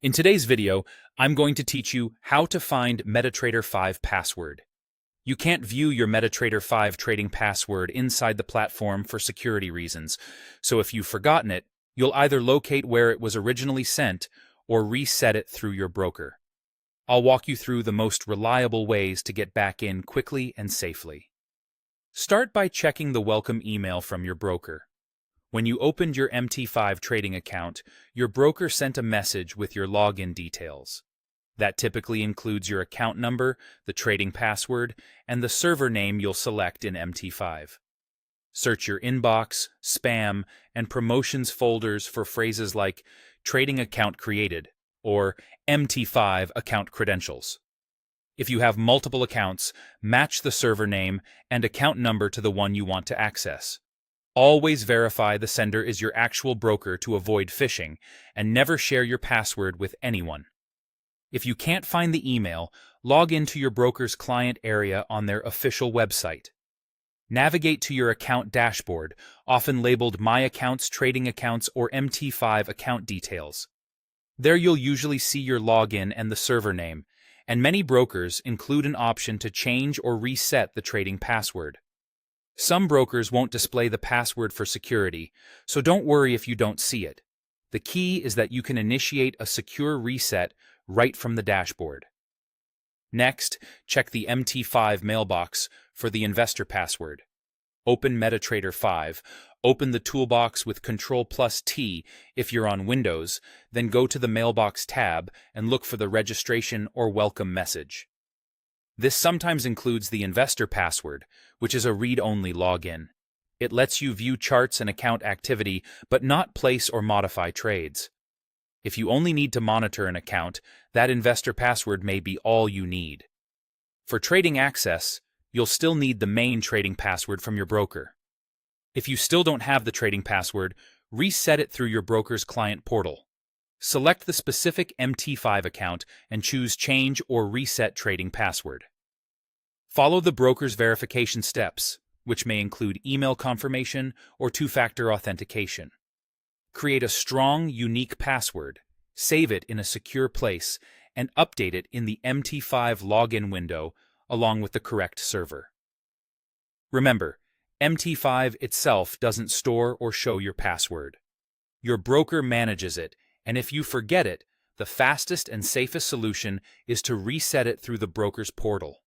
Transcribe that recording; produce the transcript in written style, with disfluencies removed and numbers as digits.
In today's video, I'm going to teach you how to find MetaTrader 5 password. You can't view your MetaTrader 5 trading password inside the platform for security reasons, so if you've forgotten it, you'll either locate where it was originally sent or reset it through your broker. I'll walk you through the most reliable ways to get back in quickly and safely. Start by checking the welcome email from your broker. When you opened your MT5 trading account, your broker sent a message with your login details. That typically includes your account number, the trading password, and the server name you'll select in MT5. Search your inbox, spam, and promotions folders for phrases like trading account created or MT5 account credentials. If you have multiple accounts, match the server name and account number to the one you want to access. Always verify the sender is your actual broker to avoid phishing, and never share your password with anyone. If you can't find the email, log into your broker's client area on their official website. Navigate to your account dashboard, often labeled My Accounts, Trading Accounts, or MT5 account details. There you'll usually see your login and the server name, and many brokers include an option to change or reset the trading password. Some brokers won't display the password for security, so don't worry if you don't see it. The key is that you can initiate a secure reset right from the dashboard. Next, check the MT5 mailbox for the investor password. Open MetaTrader 5, open the toolbox with Ctrl+T if you're on Windows, then go to the Mailbox tab and look for the registration or welcome message. This sometimes includes the investor password, which is a read-only login. It lets you view charts and account activity, but not place or modify trades. If you only need to monitor an account, that investor password may be all you need. For trading access, you'll still need the main trading password from your broker. If you still don't have the trading password, reset it through your broker's client portal. Select the specific MT5 account and choose Change or Reset Trading Password. Follow the broker's verification steps, which may include email confirmation or two-factor authentication. Create a strong, unique password, save it in a secure place, and update it in the MT5 login window along with the correct server. Remember, MT5 itself doesn't store or show your password. Your broker manages it, and if you forget it, the fastest and safest solution is to reset it through the broker's portal.